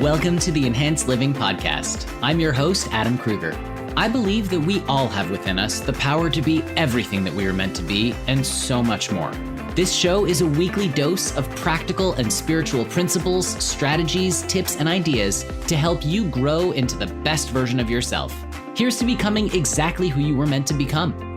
Welcome to the Enhanced Living Podcast. I'm your host, Adam Kruger. I believe that we all have within us the power to be everything that we are meant to be and so much more. This show is a weekly dose of practical and spiritual principles, strategies, tips, and ideas to help you grow into the best version of yourself. Here's to becoming exactly who you were meant to become.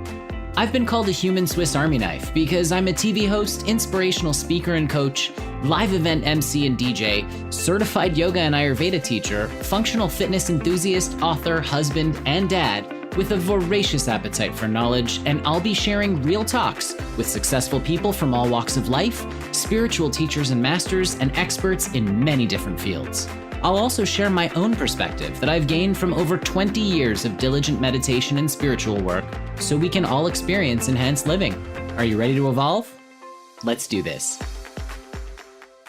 I've been called a human Swiss Army knife because I'm a TV host, inspirational speaker and coach, live event MC and DJ, certified yoga and Ayurveda teacher, functional fitness enthusiast, author, husband, and dad with a voracious appetite for knowledge, and I'll be sharing real talks with successful people from all walks of life, spiritual teachers and masters, and experts in many different fields. I'll also share my own perspective that I've gained from over 20 years of diligent meditation and spiritual work so we can all experience enhanced living. Are you ready to evolve? Let's do this.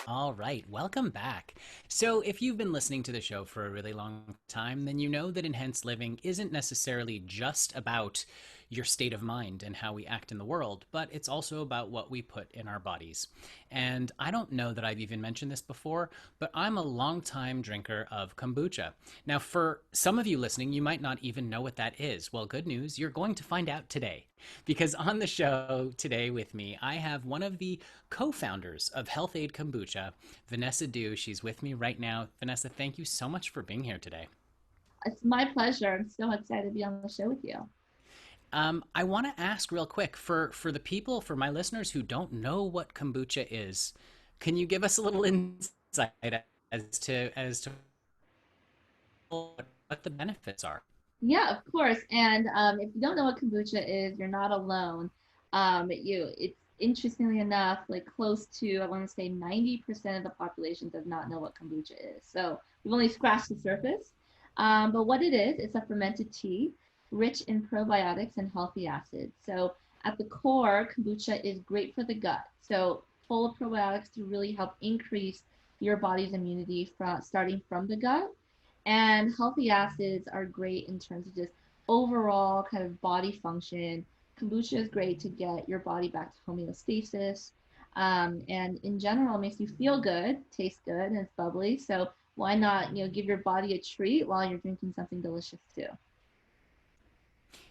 All right, welcome back. So if you've been listening to the show for a really long time, then you know that enhanced living isn't necessarily just about your state of mind and how we act in the world, but it's also about what we put in our bodies. And I don't know that I've even mentioned this before, but I'm a longtime drinker of kombucha. Now, for some of you listening, you might not even know what that is. Well, good news, you're going to find out today. Because on the show today with me, I have one of the co-founders of Health-Ade Kombucha, Vanessa Dew. She's with me right now. Vanessa, thank you so much for being here today. It's my pleasure. I'm so excited to be on the show with you. I want to ask real quick for the people, for my listeners who don't know what kombucha is, can you give us a little insight as to what the benefits are? Yeah, of course. And if you don't know what kombucha is, you're not alone. It's interestingly enough, like close to, I want to say 90% of the population does not know what kombucha is. So we've only scratched the surface. But what it is, it's a fermented tea rich in probiotics and healthy acids. So at the core, kombucha is great for the gut. So full of probiotics to really help increase your body's immunity starting from the gut. And healthy acids are great in terms of just overall kind of body function. Kombucha is great to get your body back to homeostasis. And in general, makes you feel good, tastes good, and it's bubbly. So why not, give your body a treat while you're drinking something delicious too?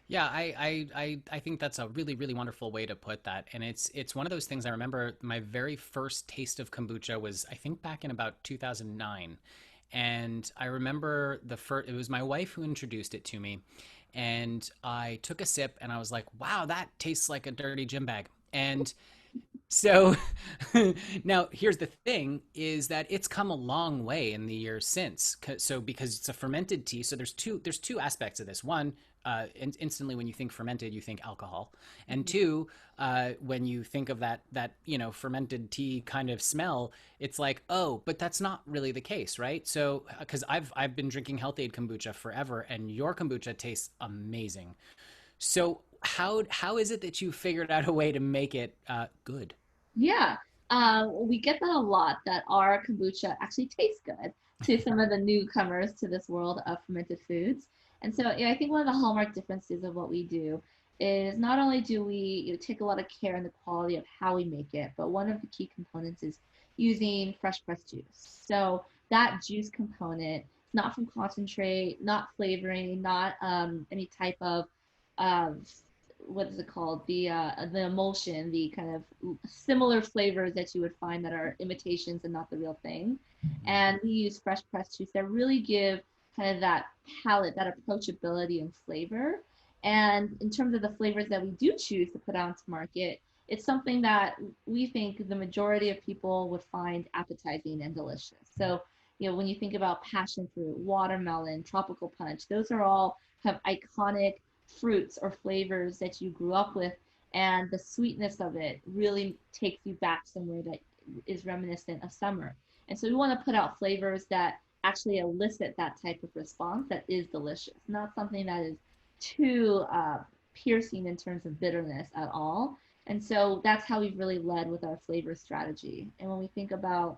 Yeah, I think that's a really, really wonderful way to put that. And it's one of those things. I remember my very first taste of kombucha was, I think, back in about 2009. And I remember it was my wife who introduced it to me. And I took a sip and I was like, wow, that tastes like a dirty gym bag. And so now here's the thing is that it's come a long way in the years since. So because it's a fermented tea, so there's two aspects of this. One, instantly when you think fermented, you think alcohol. And two, when you think of that fermented tea kind of smell, it's like, oh, but that's not really the case, right? So because I've been drinking Health-Ade kombucha forever, and your kombucha tastes amazing. So how is it that you figured out a way to make it good? Yeah, we get that a lot, that our kombucha actually tastes good to some of the newcomers to this world of fermented foods. And so I think one of the hallmark differences of what we do is not only do we take a lot of care in the quality of how we make it, but one of the key components is using fresh pressed juice. So that juice component, not from concentrate, not flavoring, not any type of what is it called? The emulsion, the kind of similar flavors that you would find that are imitations and not the real thing. And we use fresh pressed juice that really give kind of that palate, that approachability and flavor. And in terms of the flavors that we do choose to put out to market, it's something that we think the majority of people would find appetizing and delicious. So, when you think about passion fruit, watermelon, tropical punch, those are all kind of iconic fruits or flavors that you grew up with, and the sweetness of it really takes you back somewhere that is reminiscent of summer. And so we want to put out flavors that actually elicit that type of response that is delicious, not something that is too piercing in terms of bitterness at all. And so that's how we've really led with our flavor strategy. And when we think about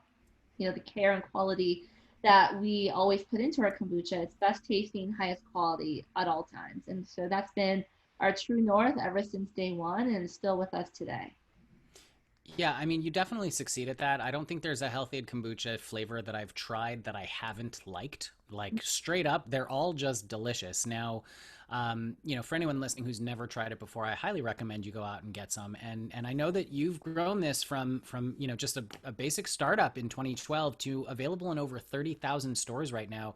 the care and quality that we always put into our kombucha, it's best tasting, highest quality at all times. And so that's been our true north ever since day one, and is still with us today. Yeah, I mean, you definitely succeed at that. I don't think there's a Health-Ade kombucha flavor that I've tried that I haven't liked. Like straight up, they're all just delicious. Now, for anyone listening who's never tried it before, I highly recommend you go out and get some. And I know that you've grown this from just a basic startup in 2012 to available in over 30,000 stores right now.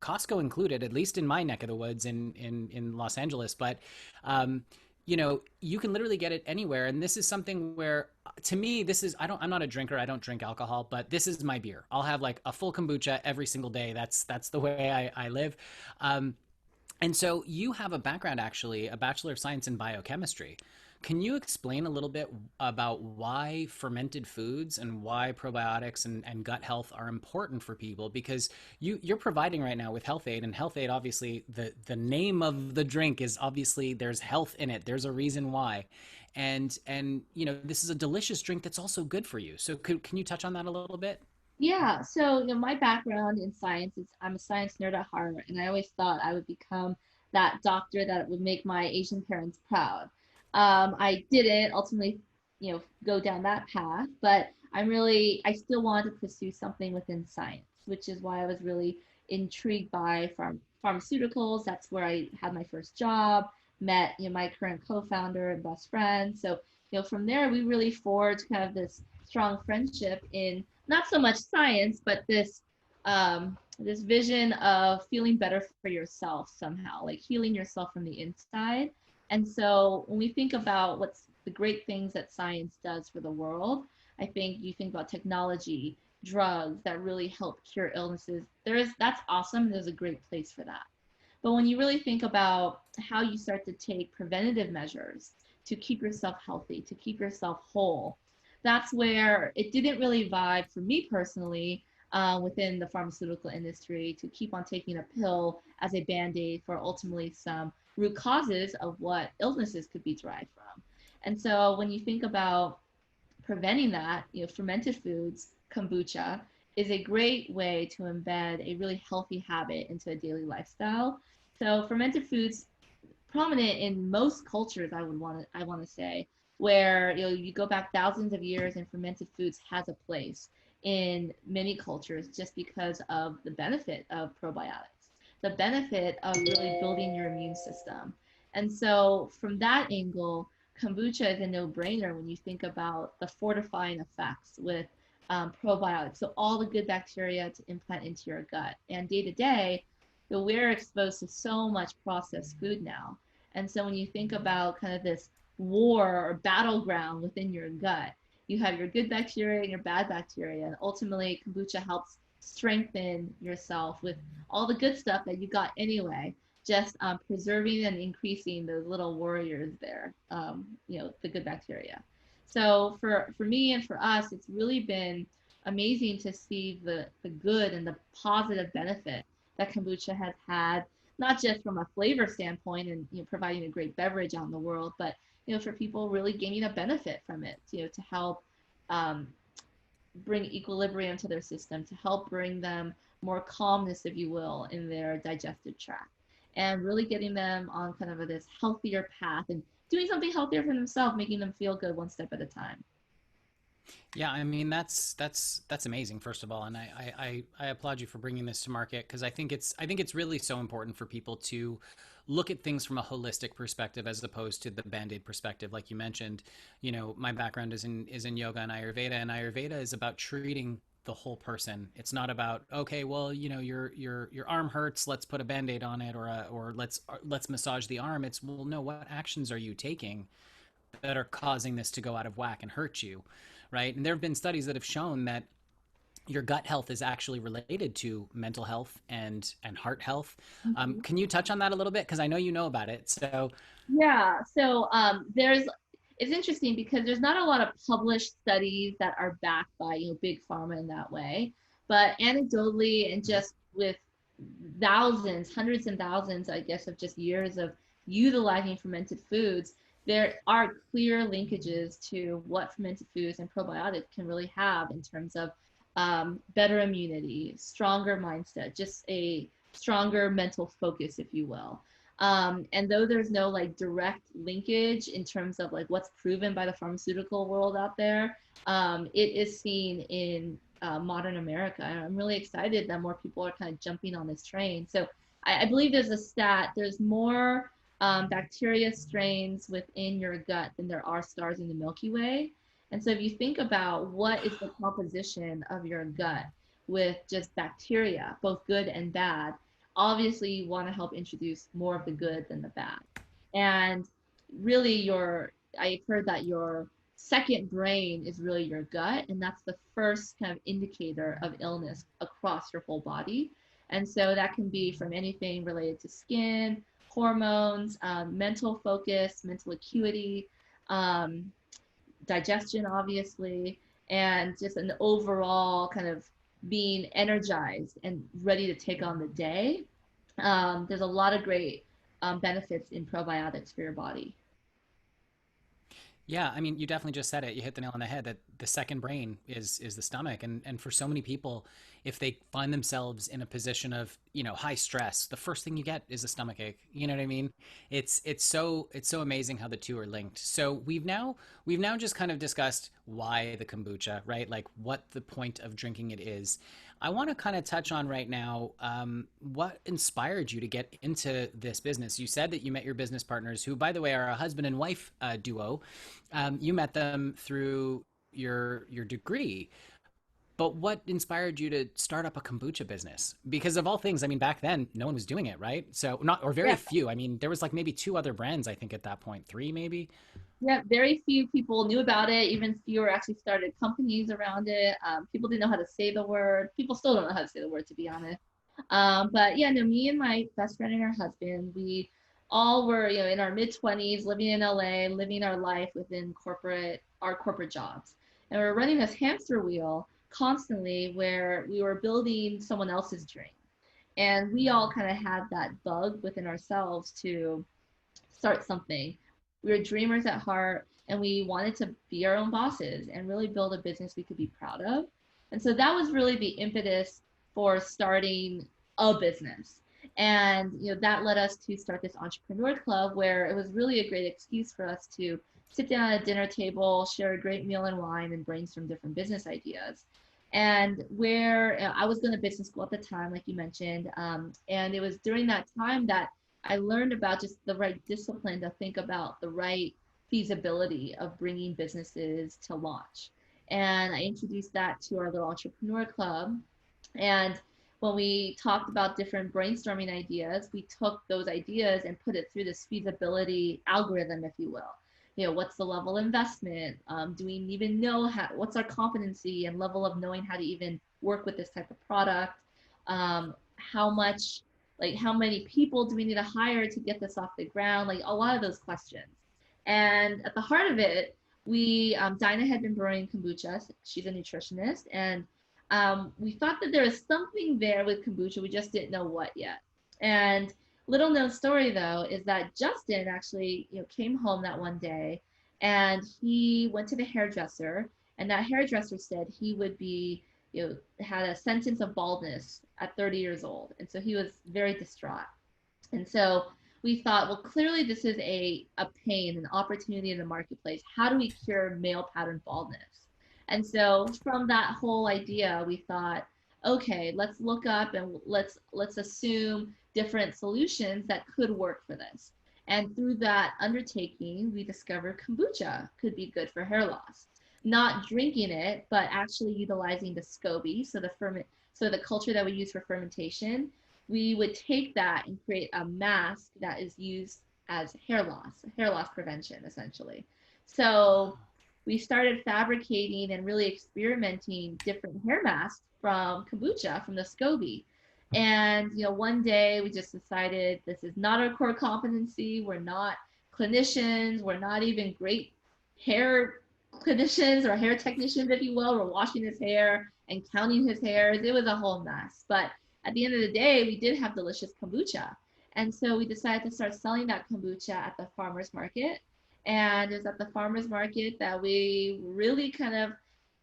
Costco included, at least in my neck of the woods in Los Angeles. But um, you can literally get it anywhere. And this is something where, to me, I'm not a drinker. I don't drink alcohol, but this is my beer. I'll have like a full kombucha every single day. That's the way I live. Um, and so you have a background, actually, a Bachelor of Science in Biochemistry. Can you explain a little bit about why fermented foods and why probiotics and gut health are important for people? Because you're providing right now with Health-Ade, and Health-Ade, obviously, the name of the drink is obviously there's health in it. There's a reason why. And this is a delicious drink that's also good for you. So can you touch on that a little bit? Yeah, so my background in science is I'm a science nerd at heart, and I always thought I would become that doctor that would make my Asian parents proud. I didn't ultimately, go down that path, but I still wanted to pursue something within science, which is why I was really intrigued by pharmaceuticals. That's where I had my first job, met, my current co-founder and best friend. So, from there we really forged kind of this strong friendship in not so much science, but this vision of feeling better for yourself somehow, like healing yourself from the inside. And so when we think about what's the great things that science does for the world, I think you think about technology, drugs that really help cure illnesses. That's awesome. There's a great place for that. But when you really think about how you start to take preventative measures to keep yourself healthy, to keep yourself whole, that's where it didn't really vibe for me personally within the pharmaceutical industry to keep on taking a pill as a band-aid for ultimately some root causes of what illnesses could be derived from. And so when you think about preventing that, fermented foods, kombucha, is a great way to embed a really healthy habit into a daily lifestyle. So fermented foods prominent in most cultures, I want to say, where you go back thousands of years and fermented foods has a place in many cultures just because of the benefit of probiotics, the benefit of really building your immune system. And so from that angle, kombucha is a no-brainer when you think about the fortifying effects with probiotics. So all the good bacteria to implant into your gut. And day to day, we're exposed to so much processed food now. And so when you think about kind of this war or battleground within your gut, you have your good bacteria and your bad bacteria. And ultimately, kombucha helps strengthen yourself with all the good stuff that you got anyway, just preserving and increasing those little warriors there, the good bacteria. So for me and for us, it's really been amazing to see the good and the positive benefit that kombucha has had, not just from a flavor standpoint and providing a great beverage out in the world, but for people really gaining a benefit from it, to help um, bring equilibrium to their system, to help bring them more calmness, if you will, in their digestive tract, and really getting them on kind of this healthier path and doing something healthier for themselves, making them feel good one step at a time. Yeah, I mean that's amazing. First of all, and I applaud you for bringing this to market because I think it's really so important for people to look at things from a holistic perspective as opposed to the band-aid perspective, like you mentioned. My background is in yoga and Ayurveda is about treating the whole person. It's not about, okay, well, your arm hurts, let's put a band-aid on it, or let's massage the arm. It's, well, no, what actions are you taking that are causing this to go out of whack and hurt you, right? And there have been studies that have shown that your gut health is actually related to mental health and heart health. Mhm. Can you touch on that a little bit? Because I know you know about it. So Yeah, so it's interesting because there's not a lot of published studies that are backed by big pharma in that way, but anecdotally and just with thousands, hundreds and thousands, I guess, of just years of utilizing fermented foods, there are clear linkages to what fermented foods and probiotics can really have in terms of better immunity, stronger mindset, just a stronger mental focus, if you will. And though there's no like direct linkage in terms of like what's proven by the pharmaceutical world out there, it is seen in modern America. And I'm really excited that more people are kind of jumping on this train. So I believe there's a stat, there's more bacteria strains within your gut than there are stars in the Milky Way. And so if you think about what is the composition of your gut with just bacteria, both good and bad, obviously you want to help introduce more of the good than the bad. And really I've heard that your second brain is really your gut, and that's the first kind of indicator of illness across your whole body. And so that can be from anything related to skin, hormones, mental focus, mental acuity, um, digestion, obviously, and just an overall kind of being energized and ready to take on the day. There's a lot of great benefits in probiotics for your body. Yeah, I mean, you definitely just said it. You hit the nail on the head that the second brain is the stomach, and for so many people, if they find themselves in a position of high stress, the first thing you get is a stomach ache. You know what I mean? It's so amazing how the two are linked. So we've now just kind of discussed why the kombucha, right? Like what the point of drinking it is. I want to kind of touch on right now what inspired you to get into this business. You said that you met your business partners, who, by the way, are a husband and wife duo. You met them through your degree. But what inspired you to start up a kombucha business? Because of all things, I mean, back then, no one was doing it, right? So not, or very Yeah. few. I mean, there was like maybe two other brands, I think, at that point, three maybe. Yeah, very few people knew about it. Even fewer actually started companies around it. People didn't know how to say the word. People still don't know how to say the word, to be honest. But yeah, no, me and my best friend and her husband, we all were, in our mid 20s, living in LA, living our life within our corporate jobs. And we were running this hamster wheel constantly where we were building someone else's dream. And we all kind of had that bug within ourselves to start something. We were dreamers at heart, and we wanted to be our own bosses and really build a business we could be proud of. And so that was really the impetus for starting a business. And that led us to start this entrepreneur club, where it was really a great excuse for us to sit down at a dinner table, share a great meal and wine, and brainstorm different business ideas. And where I was going to business school at the time, like you mentioned, and it was during that time that I learned about just the right discipline to think about the right feasibility of bringing businesses to launch. And I introduced that to our little entrepreneur club. And when we talked about different brainstorming ideas, we took those ideas and put it through this feasibility algorithm, if you will. What's the level of investment? Do we even know what's our competency and level of knowing how to even work with this type of product? How much, like how many people do we need to hire to get this off the ground? Like a lot of those questions. And at the heart of it, Dinah had been brewing kombucha. She's a nutritionist, and we thought that there was something there with kombucha. We just didn't know what yet. And little known story though is that Justin actually, came home that one day, and he went to the hairdresser, and that hairdresser said he would be, had a sentence of baldness at 30 years old, and so he was very distraught. And so we thought, well, clearly this is a pain, an opportunity in the marketplace. How do we cure male pattern baldness? And so from that whole idea, we thought, okay, let's look up and let's assume different solutions that could work for this. And through that undertaking, we discovered kombucha could be good for hair loss. Not drinking it, but actually utilizing the SCOBY, so the culture that we use for fermentation. We would take that and create a mask that is used as hair loss prevention, essentially. So we started fabricating and really experimenting different hair masks from kombucha, from the SCOBY. And one day we just decided this is not our core competency. We're not clinicians. We're not even great hair clinicians or hair technicians, if you will. We're washing his hair and counting his hairs. It was a whole mess. But at the end of the day, we did have delicious kombucha. And so we decided to start selling that kombucha at the farmer's market. And it was at the farmer's market that we really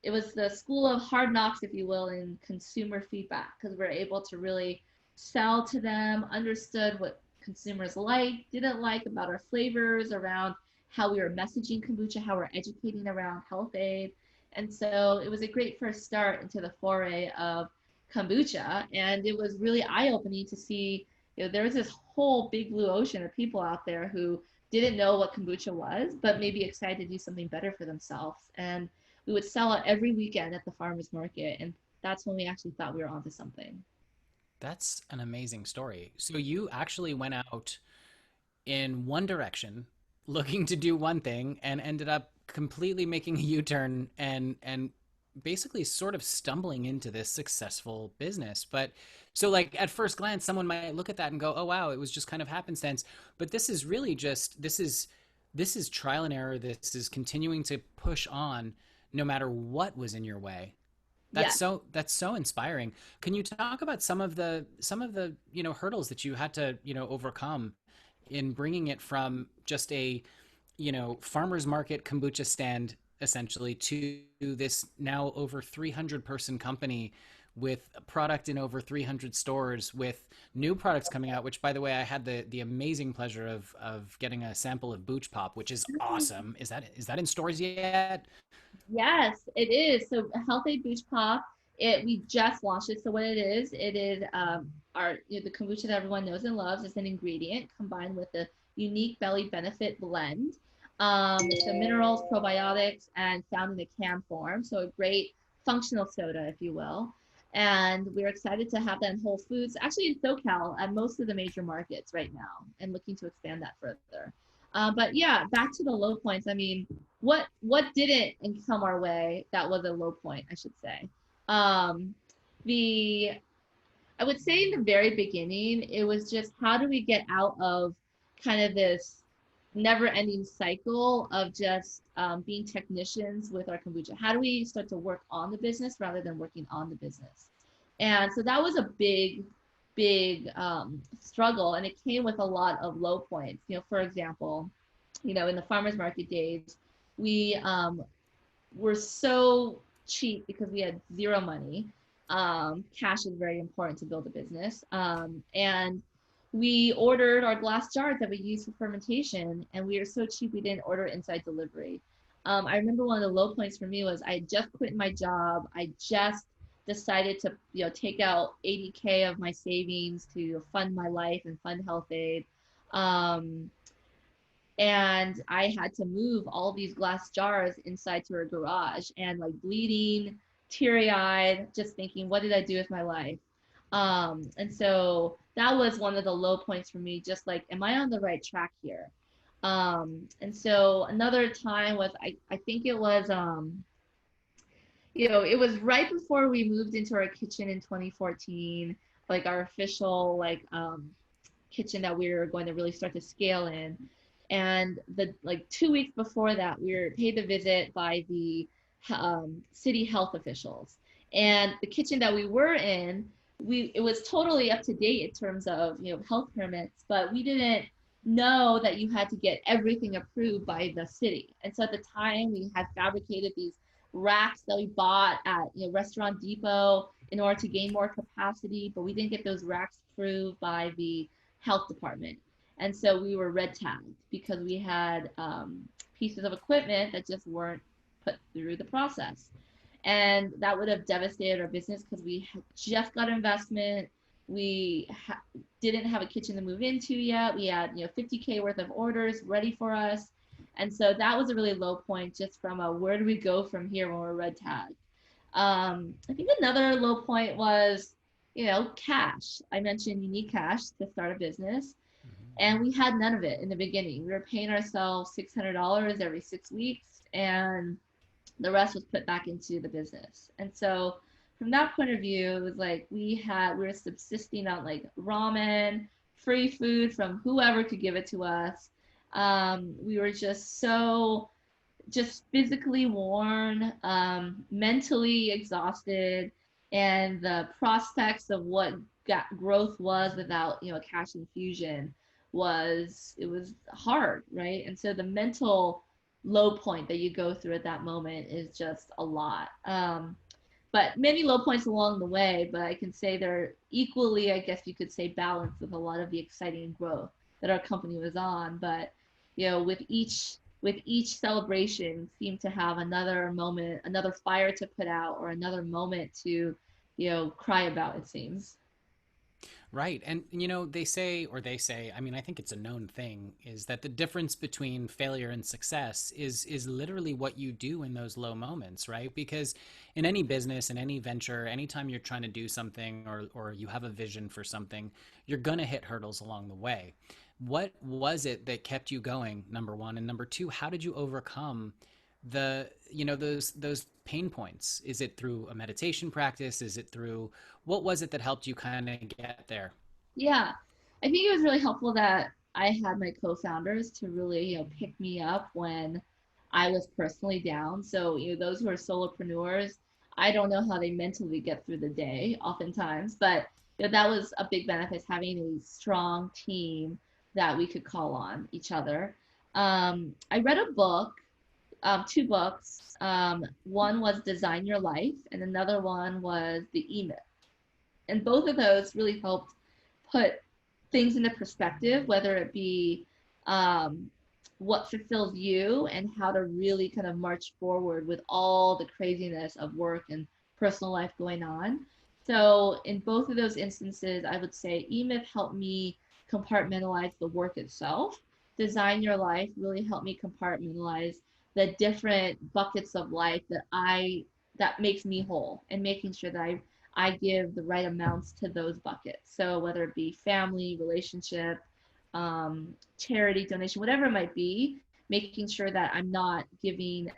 it was the school of hard knocks, if you will, in consumer feedback, because we're able to really sell to them, understood what consumers liked, didn't like about our flavors, around how we were messaging kombucha, how we're educating around Health-Ade. And so it was a great first start into the foray of kombucha. And it was really eye-opening to see, there was this whole big blue ocean of people out there who didn't know what kombucha was, but maybe excited to do something better for themselves. And we would sell it every weekend at the farmers market. And that's when we actually thought we were onto something. That's an amazing story. So you actually went out in one direction, looking to do one thing, and ended up completely making a U-turn and basically sort of stumbling into this successful business. But so like at first glance, someone might look at that and go, "Oh wow, it was just kind of happenstance." But this is really just this is trial and error. This is continuing to push on no matter what was in your way. Yes. That's so inspiring. Can you talk about some of the hurdles that you had to overcome in bringing it from just a farmers market kombucha stand essentially to this now over 300 person company with a product in over 300 stores with new products coming out, which by the way I had the amazing pleasure of getting a sample of Booch Pop, which is awesome. Is that in stores yet? Yes, it is. So Health-Ade Beach Pop, we just launched it. So what it is our the kombucha that everyone knows and loves is an ingredient combined with a unique belly benefit blend. So minerals, probiotics, and found in a can form. So a great functional soda, if you will. And we're excited to have that in Whole Foods, actually in SoCal, at most of the major markets right now, and looking to expand that further. But yeah, back to the low points. I mean, what didn't come our way that was a low point, I should say. Um, the I would say in the very beginning, it was just how do we get out of kind of this never-ending cycle of just being technicians with our kombucha? How do we start to work on the business rather than working on the business? And so that was a big struggle, and it came with a lot of low points. For example, in the farmers market days, we were so cheap because we had zero money. Cash is very important to build a business. And we ordered our glass jars that we use for fermentation, and we were so cheap we didn't order inside delivery. I remember one of the low points for me was I had just quit my job. I just decided to take out 80K of my savings to fund my life and fund Health-Ade. And I had to move all these glass jars inside to her garage, and like bleeding, teary-eyed, just thinking, what did I do with my life? And so that was one of the low points for me, just like, am I on the right track here? And so another time was, I think it was, it was right before we moved into our kitchen in 2014, like our official kitchen that we were going to really start to scale in. And the 2 weeks before that, we were paid a visit by the city health officials. And the kitchen that we were in, it was totally up to date in terms of health permits, but we didn't know that you had to get everything approved by the city. And so at the time, we had fabricated these racks that we bought at Restaurant Depot in order to gain more capacity, but we didn't get those racks approved by the health department. And so we were red tagged because we had pieces of equipment that just weren't put through the process. And that would have devastated our business because we had just got investment. We didn't have a kitchen to move into yet. We had 50K worth of orders ready for us. And so that was a really low point, just from where do we go from here when we're red tagged. I think another low point was cash. I mentioned you need cash to start a business. And we had none of it in the beginning. We were paying ourselves $600 every 6 weeks, and the rest was put back into the business. And so from that point of view, it was like we were subsisting on like ramen, free food from whoever could give it to us. We were just physically worn, mentally exhausted, and the prospects of what growth was without a cash infusion was hard, right? And so the mental low point that you go through at that moment is just a lot. but many low points along the way. But I can say they're equally, I guess you could say, balanced with a lot of the exciting growth that our company was on. But with each celebration seemed to have another moment, another fire to put out, or another moment to cry about, it seems. Right. And, they say, I mean, I think it's a known thing, is that the difference between failure and success is literally what you do in those low moments, right? Because in any business, in any venture, anytime you're trying to do something, or you have a vision for something, you're going to hit hurdles along the way. What was it that kept you going, number one? And number two, how did you overcome those pain points? Is it through a meditation practice? Is it through, what was it that helped you kind of get there? Yeah, I think it was really helpful that I had my co-founders to really, pick me up when I was personally down. So, those who are solopreneurs, I don't know how they mentally get through the day oftentimes, but that was a big benefit, having a strong team that we could call on each other. I read a book, two books. One was Design Your Life, and another one was The E-Myth. And both of those really helped put things into perspective, whether it be um, what fulfills you and how to really kind of march forward with all the craziness of work and personal life going on. So in both of those instances, I would say E-Myth helped me compartmentalize the work itself. Design Your Life really helped me compartmentalize the different buckets of life that makes me whole, and making sure that I give the right amounts to those buckets. So whether it be family, relationship, charity, donation, whatever it might be, making sure that I'm not letting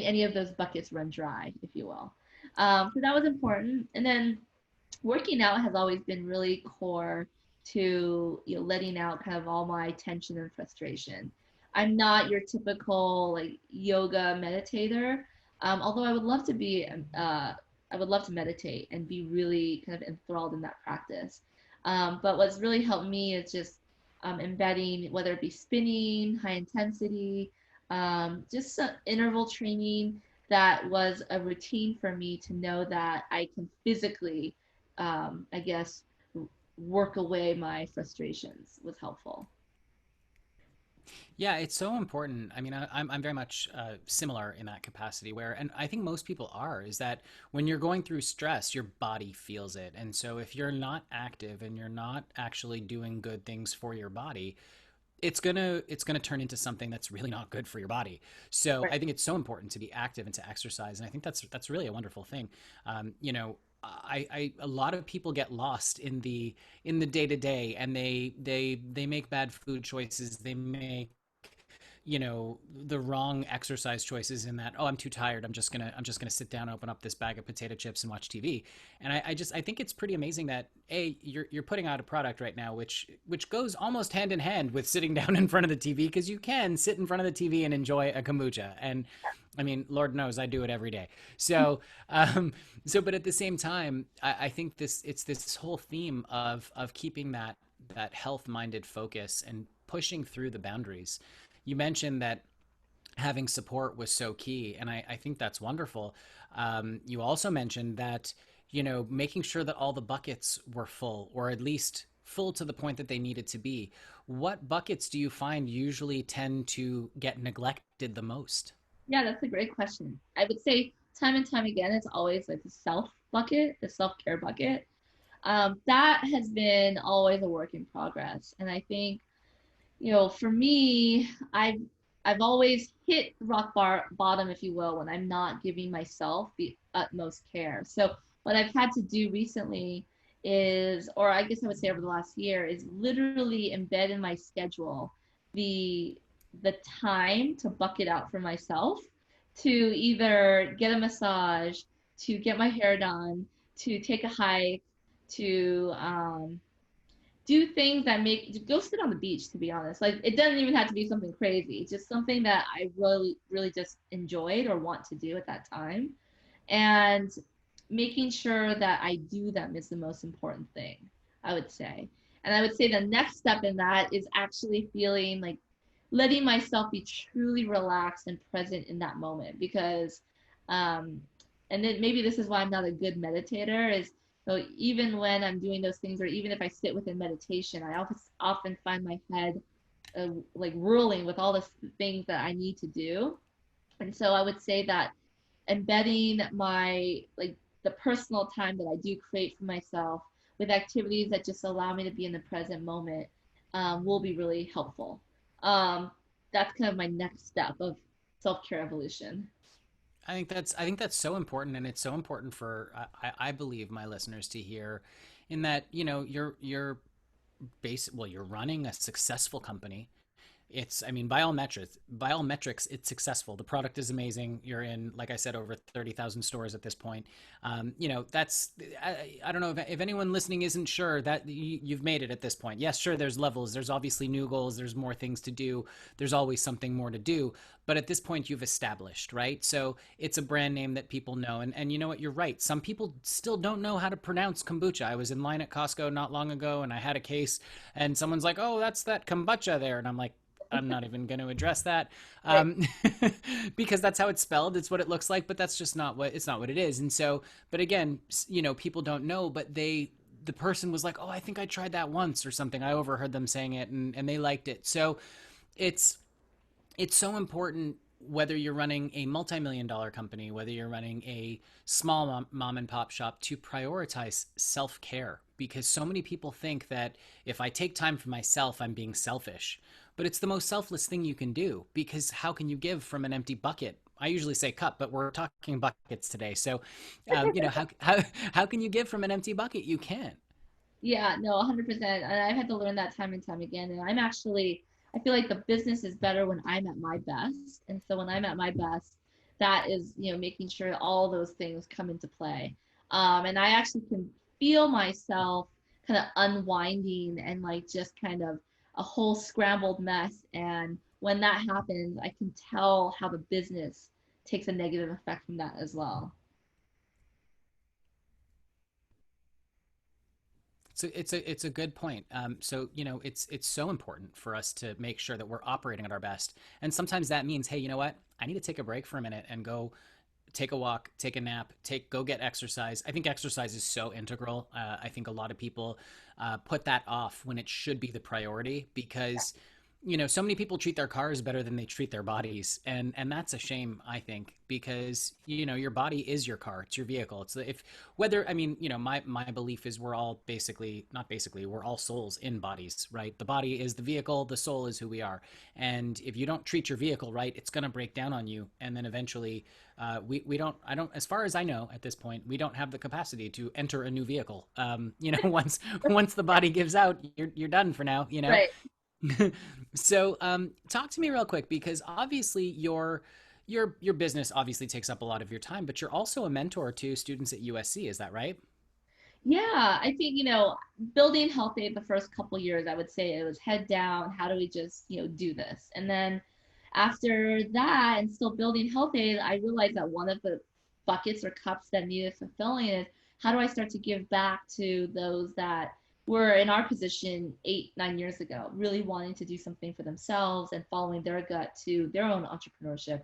any of those buckets run dry, if you will. So that was important. And then working out has always been really core to letting out kind of all my tension and frustration. I'm not your typical like yoga meditator, although I would love to be. I would love to meditate and be really kind of enthralled in that practice. But what's really helped me is just embedding, whether it be spinning, high intensity, just some interval training that was a routine for me to know that I can physically, I guess, work away my frustrations was helpful. Yeah, it's so important. I mean, I'm very much similar in that capacity where, and I think most people are, is that when you're going through stress, your body feels it. And so if you're not active and you're not actually doing good things for your body, it's gonna turn into something that's really not good for your body. So Right. I think it's so important to be active and to exercise, and I think that's really a wonderful thing. A lot of people get lost in the day to day, and they make bad food choices. They make the wrong exercise choices, in that, oh, I'm too tired, I'm just gonna sit down, open up this bag of potato chips and watch TV. And I think it's pretty amazing that you're putting out a product right now which goes almost hand in hand with sitting down in front of the TV, because you can sit in front of the TV and enjoy a kombucha. And I mean, Lord knows I do it every day. So but at the same time, I think it's this whole theme of keeping that health minded focus and pushing through the boundaries. You mentioned that having support was so key, and I think that's wonderful. You also mentioned that, making sure that all the buckets were full, or at least full to the point that they needed to be. What buckets do you find usually tend to get neglected the most? Yeah, that's a great question. I would say time and time again, it's always like the self bucket, the self care bucket. That has been always a work in progress. And I think, for me, I've always hit bottom, if you will, when I'm not giving myself the utmost care. So what I've had to do recently is, or I guess I would say over the last year, is literally embed in my schedule the the time to bucket out for myself, to either get a massage, to get my hair done, to take a hike, to do things that make go sit on the beach, to be honest. Like, it doesn't even have to be something crazy. It's just something that I really really just enjoyed or want to do at that time. And making sure that I do them is the most important thing, I would say. And I would say the next step in that is actually feeling like letting myself be truly relaxed and present in that moment, because um and then maybe this is why I'm not a good meditator, is so even when I'm doing those things, or even if I sit within meditation, I often find my head like whirling with all the things that I need to do. And so I would say that embedding my like the personal time that I do create for myself with activities that just allow me to be in the present moment will be really helpful. Um, that's kind of my next step of self-care evolution. I think that's so important, and it's so important for I believe my listeners to hear, in that you're well, you're running a successful company. It's, I mean, by all metrics, it's successful. The product is amazing. You're in, like I said, over 30,000 stores at this point. That's, I don't know if anyone listening isn't sure that you've made it at this point. Yes, sure, there's levels. There's obviously new goals. There's more things to do. There's always something more to do. But at this point, you've established, right? So it's a brand name that people know. And you know what? You're right. Some people still don't know how to pronounce kombucha. I was in line at Costco not long ago, and I had a case, and someone's like, "Oh, that's that kombucha there," and I'm like, I'm not even going to address that, Right. because that's how it's spelled. It's what it looks like, but that's just it's not what it is. And so, but again, people don't know, but the person was like, "Oh, I think I tried that once or something." I overheard them saying it, and they liked it. So it's, it's so important, whether you're running a multi-million dollar company, whether you're running a small mom and pop shop, to prioritize self-care, because so many people think that if I take time for myself, I'm being selfish. But it's the most selfless thing you can do, because how can you give from an empty bucket? I usually say cup, but we're talking buckets today. So, how can you give from an empty bucket? You can't. Yeah, no, 100%. And I've had to learn that time and time again. And I feel like the business is better when I'm at my best. And so when I'm at my best, that is, making sure all those things come into play. And I actually can feel myself kind of unwinding and like just kind of a whole scrambled mess. And when that happens, I can tell how the business takes a negative effect from that as well. So it's a good point. So it's so important for us to make sure that we're operating at our best, and sometimes that means, hey, you know what? I need to take a break for a minute and go take a walk, take a nap, go get exercise. I think exercise is so integral. I think a lot of people put that off when it should be the priority, because so many people treat their cars better than they treat their bodies, and that's a shame, I think, because your body is your car, it's your vehicle. It's if whether I mean, my belief is we're all basically, not basically, we're all souls in bodies, right? The body is the vehicle, the soul is who we are. And if you don't treat your vehicle right, it's going to break down on you, and then eventually we don't, I don't, as far as I know at this point, we don't have the capacity to enter a new vehicle. Once the body gives out, you're done for now. Right. So, talk to me real quick, because obviously your business obviously takes up a lot of your time, but you're also a mentor to students at USC. Is that right? Yeah, I think, building Health-Ade the first couple years, I would say it was head down. How do we just, do this? And then after that, and still building Health-Ade, I realized that one of the buckets or cups that needed fulfilling is, how do I start to give back to those that were in our position 8, 9 years ago, really wanting to do something for themselves and following their gut to their own entrepreneurship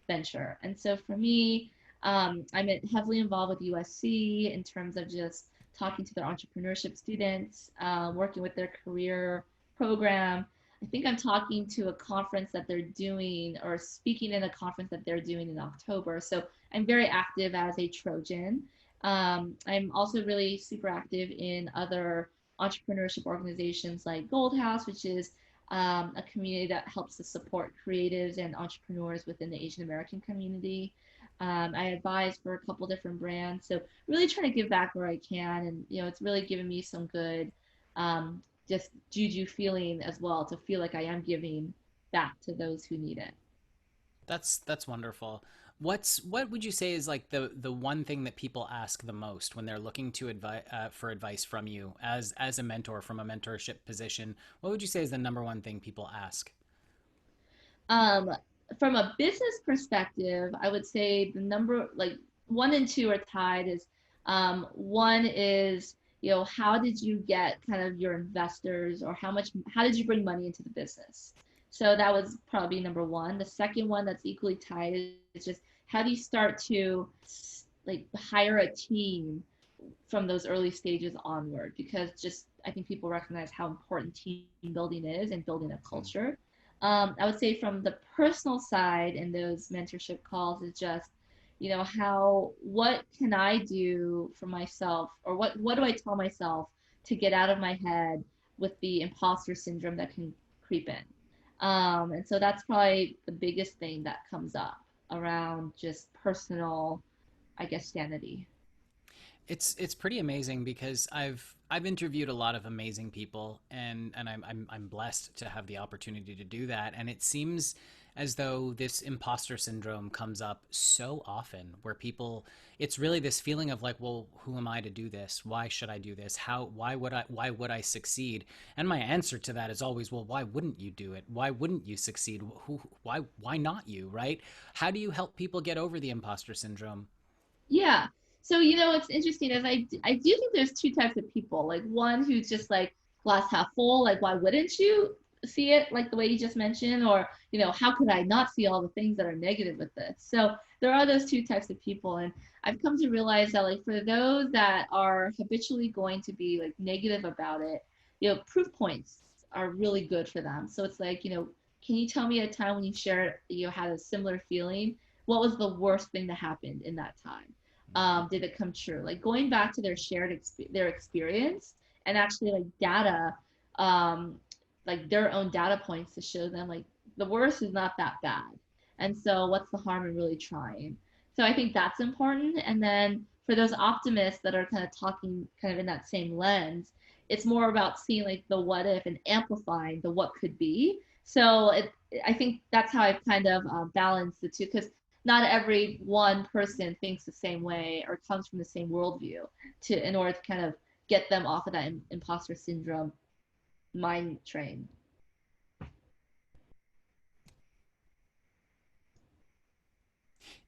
venture. And so for me, I'm heavily involved with USC in terms of just talking to their entrepreneurship students, working with their career program. I think I'm talking to a conference that they're doing, or speaking in a conference that they're doing in October. So I'm very active as a Trojan. I'm also really super active in other entrepreneurship organizations like Gold House, which is a community that helps to support creatives and entrepreneurs within the Asian American community. I advise for a couple different brands. So really trying to give back where I can. And, it's really given me some good, just juju feeling as well, to feel like I am giving back to those who need it. That's wonderful. What would you say is like the one thing that people ask the most when they're looking to for advice from you as a mentor from a mentorship position? What would you say is the number one thing people ask? Um, from a business perspective, I would say the number, like, one and two are tied. Is one is, how did you get kind of your investors, or how did you bring money into the business? So that was probably number one. The second one that's equally tied is just, how do you start to like hire a team from those early stages onward, because just I think people recognize how important team building is and building a culture. I would say from the personal side in those mentorship calls is just, what can I do for myself, or what do I tell myself to get out of my head with the imposter syndrome that can creep in. And so that's probably the biggest thing that comes up around just personal, I guess, sanity. It's pretty amazing because I've interviewed a lot of amazing people, and I'm blessed to have the opportunity to do that. And it seems as though this imposter syndrome comes up so often, where people, it's really this feeling of like, well, who am I to do this? Why should I do this? Why would I succeed? And my answer to that is always, well, why wouldn't you do it? Why wouldn't you succeed? Why not you, right? How do you help people get over the imposter syndrome? Yeah. So, what's interesting is I do think there's two types of people. Like one who's just like glass half full, like why wouldn't you see it like the way you just mentioned? Or, how could I not see all the things that are negative with this? So there are those two types of people. And I've come to realize that like for those that are habitually going to be like negative about it, proof points are really good for them. So it's like, can you tell me a time when you shared, you had a similar feeling? What was the worst thing that happened in that time? Did it come true? Like going back to their their experience, and actually like data, um, like their own data points to show them like the worst is not that bad. And so what's the harm in really trying? So I think that's important. And then for those optimists that are kind of talking kind of in that same lens, it's more about seeing like the what if and amplifying the what could be. So I think that's how I've kind of balanced the two, because not every one person thinks the same way or comes from the same worldview in order to kind of get them off of that imposter syndrome mind train.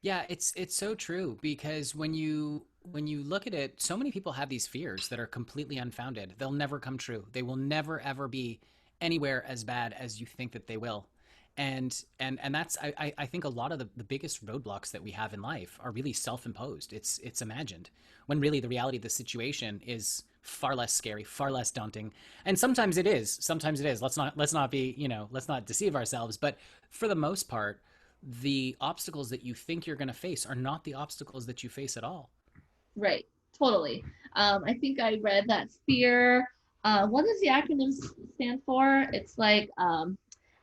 Yeah, it's so true because when you look at it, so many people have these fears that are completely unfounded. They'll never come true. They will never ever be anywhere as bad as you think that they will. And that's I think a lot of the biggest roadblocks that we have in life are really self-imposed. It's imagined when really the reality of the situation is far less scary, far less daunting. And sometimes it is. Sometimes it is. Let's not be, let's not deceive ourselves. But for the most part, the obstacles that you think you're going to face are not the obstacles that you face at all. Right, totally. I think I read that fear. What does the acronym stand for? It's like,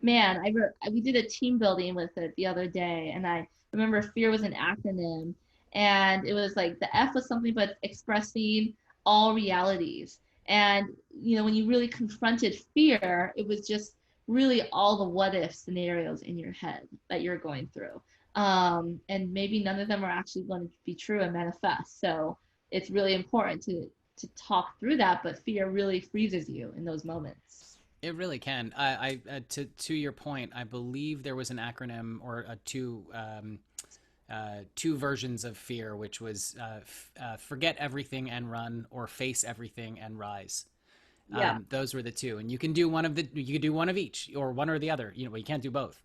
man, we did a team building with it the other day, and I remember fear was an acronym, and it was like the F was something but expressing all realities. And when you really confronted fear, it was just really all the what if scenarios in your head that you're going through. And maybe none of them are actually going to be true and manifest. So it's really important to talk through that, but fear really freezes you in those moments. It really can. To your point, I believe there was an acronym or two versions of fear, which was forget everything and run, or face everything and rise. Yeah. Those were the two, and you can do you can do one of each, or one or the other. Well, you can't do both,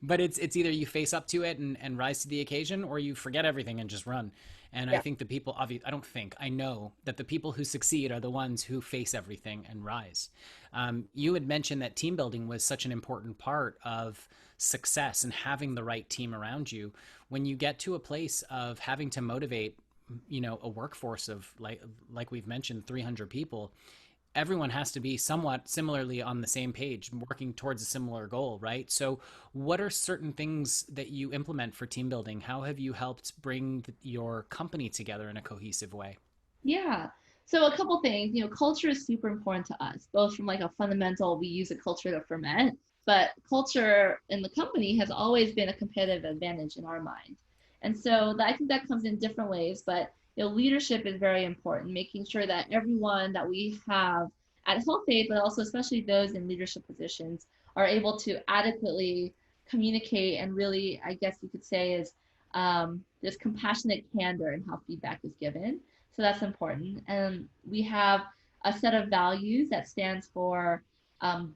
but it's either you face up to it and rise to the occasion, or you forget everything and just run. And Yeah. I think I know that the people who succeed are the ones who face everything and rise. You had mentioned that team building was such an important part of success and having the right team around you. When you get to a place of having to motivate, a workforce of like we've mentioned, 300 people, everyone has to be somewhat similarly on the same page, working towards a similar goal, right? So what are certain things that you implement for team building? How have you helped bring your company together in a cohesive way? Yeah. So a couple things, culture is super important to us, both from like a fundamental, we use a culture to ferment, but culture in the company has always been a competitive advantage in our mind. And so I think that comes in different ways, but leadership is very important, making sure that everyone that we have at Health-Ade, but also especially those in leadership positions, are able to adequately communicate and really, I guess you could say, is there's compassionate candor in how feedback is given. So that's important. And we have a set of values that stands for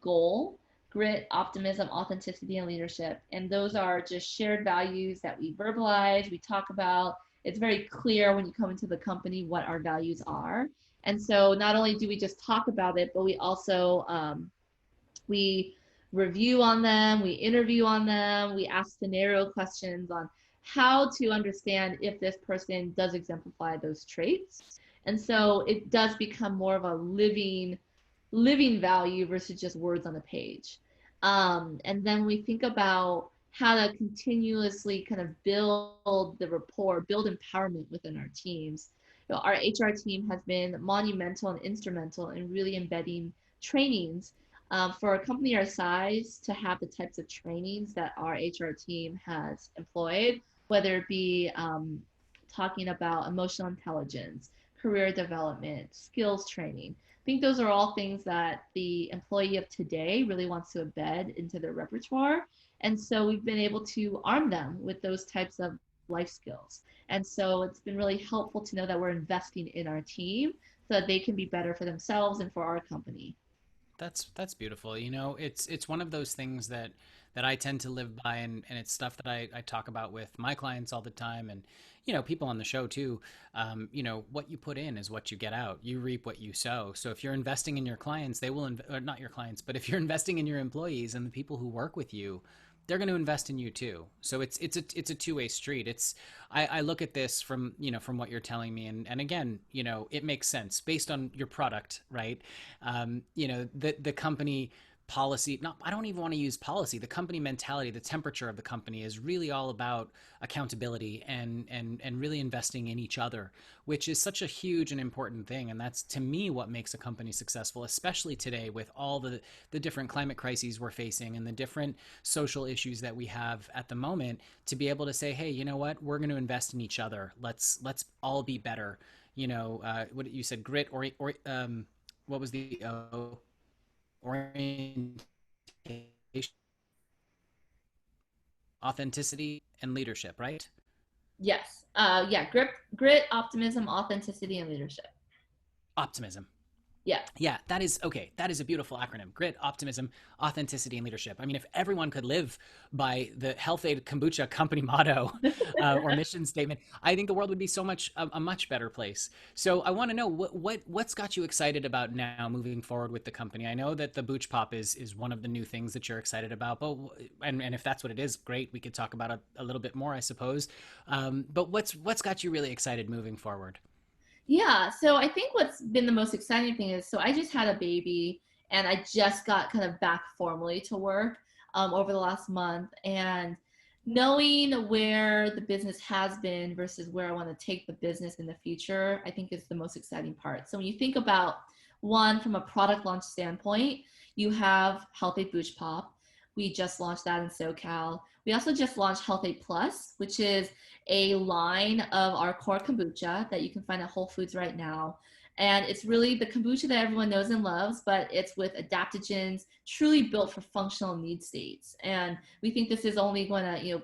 goal, grit, optimism, authenticity, and leadership. And those are just shared values that we verbalize, we talk about, it's very clear when you come into the company what our values are. And so not only do we just talk about it, but we also we review on them, we interview on them, we ask scenario questions on how to understand if this person does exemplify those traits. And so it does become more of a living value versus just words on a page. And then we think about how to continuously kind of build the rapport, build empowerment within our teams. You know, our HR team has been monumental and instrumental in really embedding trainings for a company our size to have the types of trainings that our HR team has employed, whether it be talking about emotional intelligence, career development, skills training. I think those are all things that the employee of today really wants to embed into their repertoire. And so we've been able to arm them with those types of life skills. And so it's been really helpful to know that we're investing in our team so that they can be better for themselves and for our company. That's beautiful. You know, it's one of those things that I tend to live by, and it's stuff that I talk about with my clients all the time, and you know, people on the show too. You know, what you put in is what you get out. You reap what you sow. So if you're investing in your clients, they will, or not your clients, but if you're investing in your employees and the people who work with you, they're going to invest in you too. So it's a two-way street. I look at this from, you know, from what you're telling me, and again, you know, it makes sense based on your product, right? You know, the company policy, not, I don't even want to use policy, the company mentality, the temperature of the company is really all about accountability and really investing in each other, which is such a huge and important thing. And that's, to me, what makes a company successful, especially today with all the different climate crises we're facing and the different social issues that we have at the moment, to be able to say, hey, you know what, we're going to invest in each other. Let's all be better. You know, what you said, grit, or what was the orientation, authenticity, and leadership, right? Yes. Yeah. Grit, optimism, authenticity, and leadership. Optimism. Yeah. Yeah, that is okay. That is a beautiful acronym. Grit, optimism, authenticity, and leadership. I mean, if everyone could live by the Health-Ade Kombucha company motto or mission statement, I think the world would be so much a much better place. So I want to know what's got you excited about now moving forward with the company. I know that the Booch Pop is one of the new things that you're excited about, but and if that's what it is, great. We could talk about it a little bit more, I suppose. But what's got you really excited moving forward? Yeah, so I think what's been the most exciting thing is, so I just had a baby and I just got kind of back formally to work over the last month. And knowing where the business has been versus where I want to take the business in the future, I think is the most exciting part. So when you think about one, from a product launch standpoint, you have Health-Ade Booch Pop. We just launched that in SoCal. We also just launched Health-Ade Plus, which is a line of our core kombucha that you can find at Whole Foods right now. And it's really the kombucha that everyone knows and loves, but it's with adaptogens truly built for functional need states. And we think this is only going to,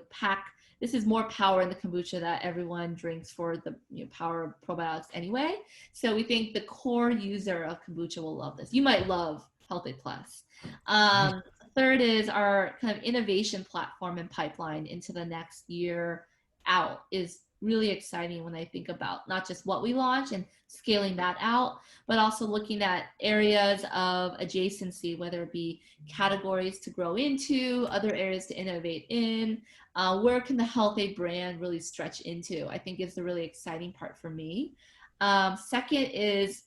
this is more power in the kombucha that everyone drinks for the power of probiotics anyway. So we think the core user of kombucha will love this. You might love Health-Ade Plus. Third is our kind of innovation platform and pipeline into the next year out is really exciting when I think about not just what we launch and scaling that out, but also looking at areas of adjacency, whether it be categories to grow into, other areas to innovate in. Where can the Health-Ade brand really stretch into? I think is the really exciting part for me. Second is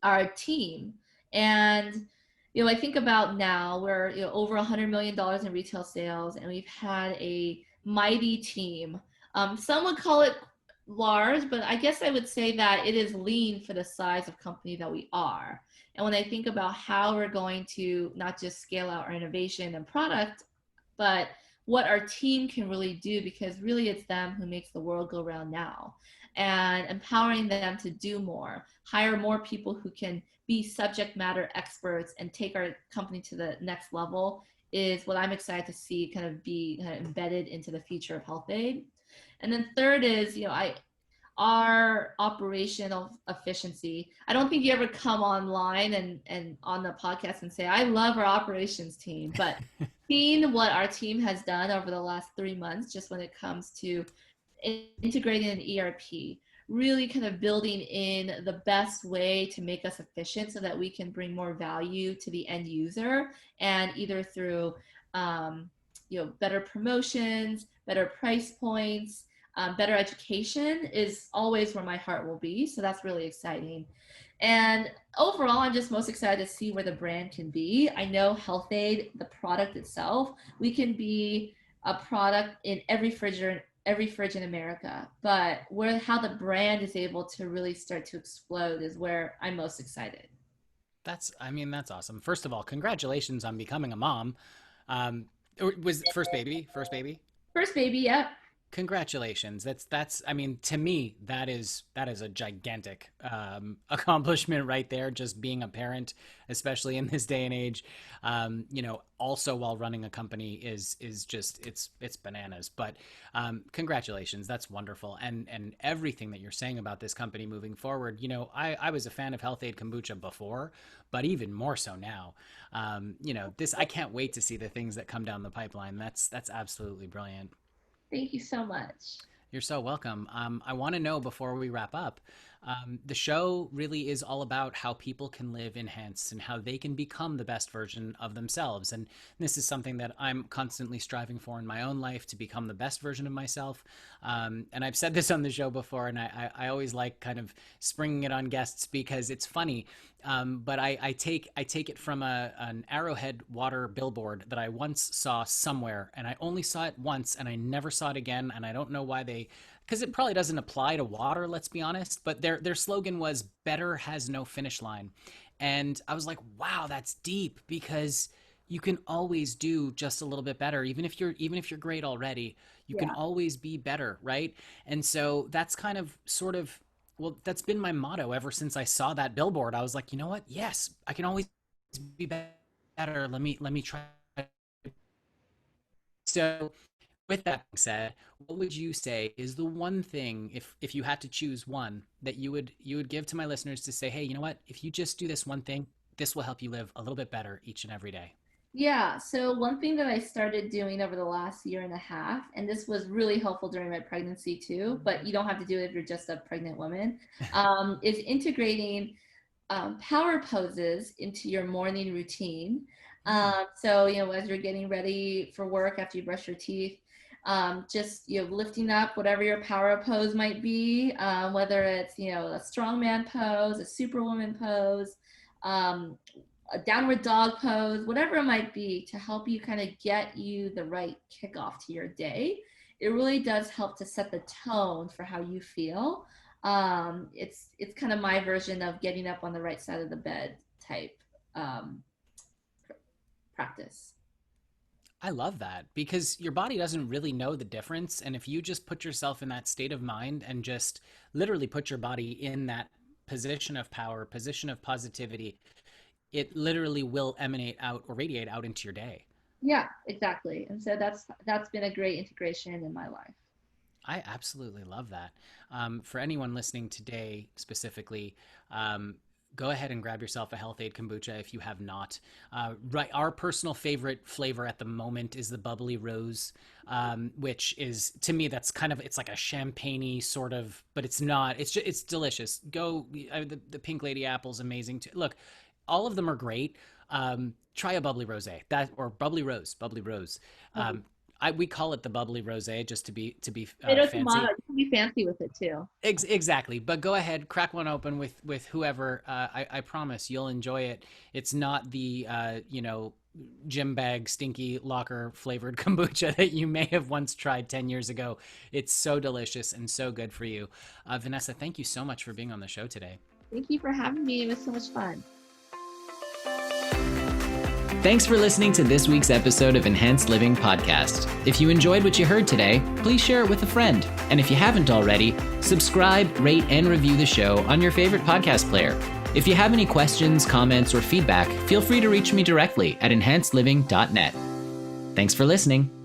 our team. And I think about now we're over $100 million in retail sales, and we've had a mighty team. Some would call it large, but I guess I would say that it is lean for the size of company that we are. And when I think about how we're going to not just scale out our innovation and product, but what our team can really do, because really it's them who makes the world go round now, and empowering them to do more, hire more people who can be subject matter experts and take our company to the next level is what I'm excited to see kind of be embedded into the future of Health-Ade. And then third is, our operational efficiency. I don't think you ever come online and on the podcast and say, I love our operations team, but seeing what our team has done over the last 3 months, just when it comes to integrating an ERP, really kind of building in the best way to make us efficient so that we can bring more value to the end user, and either through better promotions, better price points, better education is always where my heart will be. So that's really exciting. And overall, I'm just most excited to see where the brand can be. I know Health-Ade, the product itself, we can be a product in every fridge in America, but how the brand is able to really start to explode is where I'm most excited. That's awesome. First of all, congratulations on becoming a mom. Was it first baby? First baby, yep. Congratulations. To me, that is a gigantic accomplishment right there. Just being a parent, especially in this day and age, also while running a company is just, it's bananas, but congratulations. That's wonderful. And everything that you're saying about this company moving forward, I was a fan of Health-Ade Kombucha before, but even more so now. I can't wait to see the things that come down the pipeline. That's absolutely brilliant. Thank you so much. You're so welcome. I want to know before we wrap up, the show really is all about how people can live enhanced and how they can become the best version of themselves. And this is something that I'm constantly striving for in my own life, to become the best version of myself. And I've said this on the show before, and I always like kind of springing it on guests because it's funny. But I take it from an Arrowhead water billboard that I once saw somewhere, and I only saw it once and I never saw it again. And I don't know why because it probably doesn't apply to water, let's be honest, but their slogan was "Better has no finish line." And I was like, wow, that's deep, because you can always do just a little bit better. Even if you're great already, you can always be better. Right. And so that's kind of well, that's been my motto ever since I saw that billboard. I was like, you know what? Yes, I can always be better. Let me try. So with that being said, what would you say is the one thing, if you had to choose one, that you would give to my listeners to say, hey, you know what? If you just do this one thing, this will help you live a little bit better each and every day. Yeah. So one thing that I started doing over the last year and a half, and this was really helpful during my pregnancy too, but you don't have to do it if you're just a pregnant woman, is integrating power poses into your morning routine. So, as you're getting ready for work after you brush your teeth, just, lifting up whatever your power pose might be, whether it's, a strongman pose, a superwoman pose, a downward dog pose, whatever it might be, to help you kind of get you the right kickoff to your day. It really does help to set the tone for how you feel. It's kind of my version of getting up on the right side of the bed type practice. I love that, because your body doesn't really know the difference. And if you just put yourself in that state of mind and just literally put your body in that position of power, position of positivity, it literally will emanate out or radiate out into your day. Yeah, exactly. And so that's been a great integration in my life. I absolutely love that. For anyone listening today specifically, go ahead and grab yourself a Health-Ade Kombucha if you have not. Right, our personal favorite flavor at the moment is the bubbly rose, which is, to me, that's it's like a champagne-y sort of, but it's not. It's delicious. The Pink Lady Apple's amazing too. Look, all of them are great. Try a bubbly rosé, or bubbly rose. We call it the bubbly rosé just to be fancy. You can be fancy with it too. Exactly. But go ahead, crack one open with whoever. I promise you'll enjoy it. It's not the gym bag stinky locker flavored kombucha that you may have once tried 10 years ago. It's so delicious and so good for you. Vanessa, thank you so much for being on the show today. Thank you for having me. It was so much fun. Thanks for listening to this week's episode of Enhanced Living Podcast. If you enjoyed what you heard today, please share it with a friend. And if you haven't already, subscribe, rate, and review the show on your favorite podcast player. If you have any questions, comments, or feedback, feel free to reach me directly at enhancedliving.net. Thanks for listening.